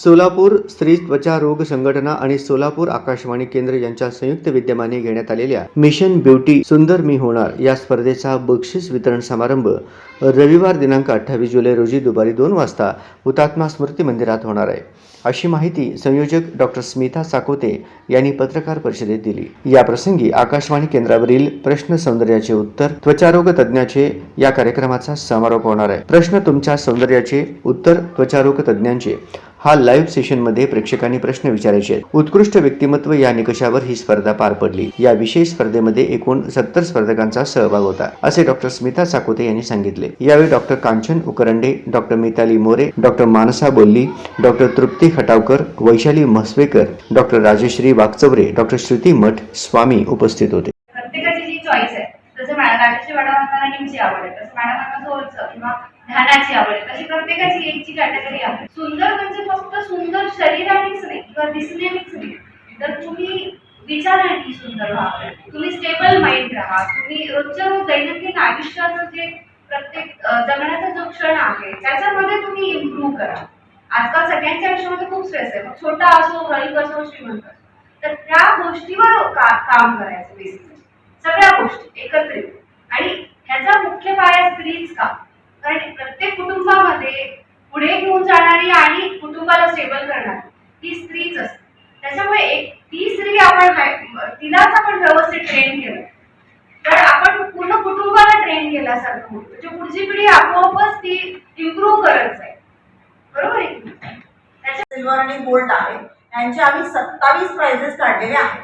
सोलापूर स्त्री त्वचा रोग संघटना आणि सोलापूर आकाशवाणी केंद्र यांच्या संयुक्त विद्यमाने घेण्यात आलेल्या मिशन ब्युटी सुंदर मी होणार या स्पर्धेचा बक्षीस वितरण समारंभ रविवार दिनांक 28 जुलै रोजी दुपारी 2 वाजता हुतात्मा स्मृती मंदिरात होणार आहे, अशी माहिती संयोजक डॉक्टर स्मिता साकोते यांनी पत्रकार परिषदेत दिली। या प्रसंगी आकाशवाणी केंद्रावरील प्रश्न सौंदर्याचे उत्तर त्वचारोग तज्ञाचे या कार्यक्रमाचा समारोप होणार आहे। प्रश्न तुमच्या सौंदर्याचे उत्तर त्वचारोग तज्ञांचे हा लाईव्ह सेशन मध्ये प्रेक्षकांनी प्रश्न विचारायचे आहेत। उत्कृष्ट व्यक्तिमत्व या निकषावर ही स्पर्धा पार पडली। या विशेष स्पर्धेमध्ये एकूण 70 स्पर्धकांचा सहभाग होता, असे डॉक्टर स्मिता साकोते यांनी सांगितले। यावेळी doctor Kanchan Ukarande, doctor Mitali More, doctor Mansa Bolli, doctor Trupti Khatavkar, Vaishali Mhaswekar, doctor Rajashri Waghchaure, doctor Shruti Math Swami उपस्थित होते। प्रत्येकाची जी चॉईस आहे, जसं राजश्री मॅडमांना निमची आवड आहे, तसं मॅडमांना सोलचं किंवा ध्यानाची आवड आहे, तशी प्रत्येकाची एकची कॅटेगरी आहे। सुंदर म्हणजे फक्त सुंदर शरीरानेच नाही किंवा दिसण्यानेच नाही, तर तुम्ही विचाराने सुंदर व्हा, तुम्ही स्टेबल माइंड राहा, तुम्ही रोजच्या रोज दैनंदिन आयुष्याचं जे प्रत्येक जगण्याचा जो क्षण आहे त्याच्यामध्ये तुम्ही इम्प्रूव्ह करा। आजकाल सगळ्यांच्या आयुष्यामध्ये खूप स्ट्रेस आहे, मग छोटा असो गरीब असो श्रीमंत, तर त्या गोष्टीवर काम करायचं बेसिकली, सगळ्या गोष्टी एकत्रित। आणि ह्याचा मुख्य पाया स्त्रीच का, कारण प्रत्येक कुटुंबामध्ये पुढे घेऊन जाणारी आणि कुटुंबाला स्टेबल करणारी ही स्त्रीच असते। त्याच्यामुळे ती स्त्री तिलाच आपण व्यवस्थित ट्रेन केलं तर आपण पूर्ण कुटुंबाला ट्रेन केल्यासारखं होतं, म्हणजे पुढची पिढी आपोआपच ती इम्प्रूव्ह करत जाईल, बरोबर आहे। सिल्वर आणि गोल्ड आहे, यांचे आम्ही 27 प्राइजेस काढलेले आहेत।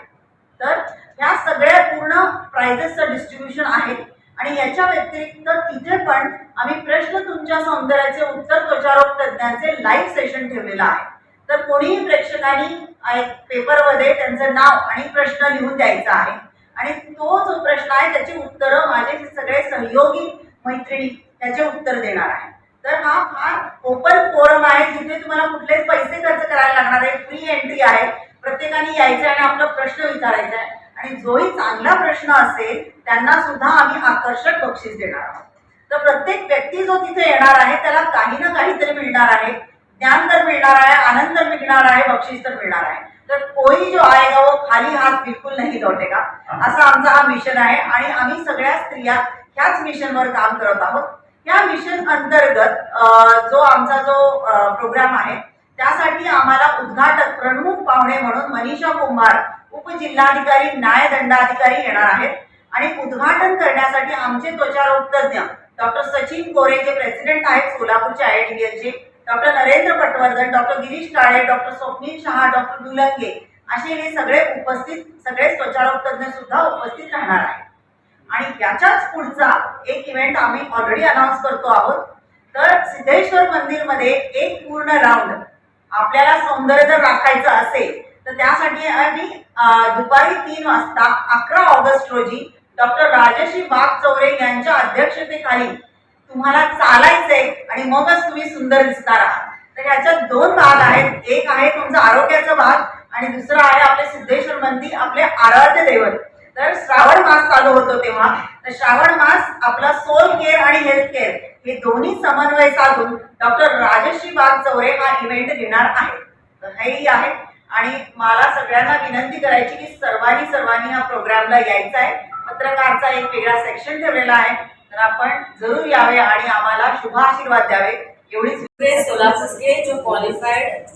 तर ह्या सगळ्या पूर्ण प्राइजेसचं डिस्ट्रीब्युशन आहे आणि याच्या व्यतिरिक्त तिथे पण आम्ही प्रश्न तुमच्या सौंदर्याचे उत्तर त्वचारोग तज्ञांचे लाईव्ह सेशन ठेवलेलं आहे। तर कोणीही प्रेक्षकांनी पेपरमध्ये त्यांचं नाव आणि प्रश्न लिहून द्यायचा आहे आणि तो जो प्रश्न आहे त्याची उत्तरं माझे सगळे सहयोगी मैत्रिणी त्याचे उत्तर देणार आहे। तर हा फार ओपन फोरम आहे, जिथे तुम्हाला कुठलेच पैसे खर्च करायला लागणार आहे, फ्री एंट्री आहे। प्रत्येकाने यायचं आणि आपला प्रश्न विचारायचा आहे आणि जोही चांगला प्रश्न असेल त्यांना सुद्धा आम्ही आकर्षक बक्षीस देणार आहोत। तर प्रत्येक व्यक्ती जो तिथे येणार आहे त्याला काही ना काहीतरी मिळणार आहे, ज्ञान तर मिळणार आहे, आनंद तर मिळणार आहे, बक्षीस तर मिळणार आहे। तर कोई जो आएगा वो खाली हात बिलकुल नहीं लौटेगा, असा आमचा हा मिशन आहे आणि आम्ही सगळ्या स्त्रिया ह्याच मिशनवर काम करत आहोत। या मिशन अंतर्गत जो आमचा जो प्रोग्राम आहे त्यासाठी आम्हाला उद्घाटक प्रमुख पाहुणे म्हणून मनीषा कुमार उपजिल्हाधिकारी न्यायदंडाधिकारी येणार आहेत आणि उद्घाटन करण्यासाठी आमचे त्वचारोग तज्ञ डॉक्टर सचिन कोरे जे प्रेसिडेंट आहेत सोलापूरच्या IITBLचे, डॉक्टर नरेंद्र पटवर्धन, डॉक्टर गिरीश काळे, डॉक्टर स्वप्नील शहा, डॉक्टर दुलंगे असे हे सगळे उपस्थित सगळे त्वचारोग तज्ञ सुद्धा उपस्थित राहणार आहेत। आणि याच्याच पुढचा एक इव्हेंट आम्ही ऑलरेडी अनाउन्स करतो आहोत। तर सिद्धेश्वर मंदिरमध्ये एक पूर्ण राऊंड आपल्याला सौंदर्य जर राखायचं असेल तर त्यासाठी आम्ही दुपारी 3 वाजता 11 ऑगस्ट रोजी डॉक्टर राजश्री वागचौरे यांच्या अध्यक्षतेखाली तुम्हाला चालायचंय आणि मगच तुम्ही सुंदर दिसणार आहात। तर याच्यात 2 भाग आहेत, एक आहे तुमचा आरोग्याचा भाग आणि दुसरा आहे आपले सिद्धेश्वर मंदिर, आपले आराध्य दैवत। तर श्रावण मास चालू होतो तेव्हा तर श्रावण मास आपला सोल केअर आणि हेल्थ केअर हे दोन्ही समन्वय साधून डॉक्टर राजश्री वागचौरे हा इव्हेंट घेणार आहे। तर हेही आहे आणि मला सगळ्यांना विनंती करायची की सर्वांनी या प्रोग्रामला यायचं आहे। पत्रकारचा एक वेगळा सेक्शन ठेवलेला आहे, तर आपण जरूर यावे आणि आम्हाला शुभ आशीर्वाद द्यावे एवढीच। सोलापुर के जो qualified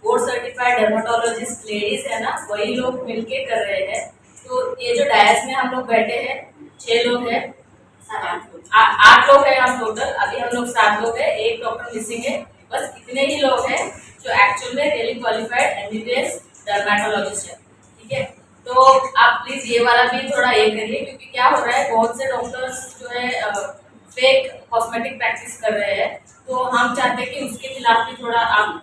board certified dermatologist ladies है ना, वही लोग मिलके कर रहे हैं। तो ये जो डायस में हम लोग बैठे हैं 6 लोग हैं, 8 लोग हैं हम टोटल, अभी हम लोग 7 लोग हैं, एक डॉक्टर मिसिंग है, बस इतने ही लोग हैं जो एक्चुअल में रियली क्वालिफाइड MBBS डर्मेटोलॉजिस्ट है। ठीक है, तो आप प्लीज ये वाला भी थोड़ा ये करिए, क्योंकि क्या हो रहा है बहुत से डॉक्टर्स जो है फेक कॉस्मेटिक प्रैक्टिस कर रहे हैं, तो हम चाहते हैं कि उसके खिलाफ भी थोड़ा आप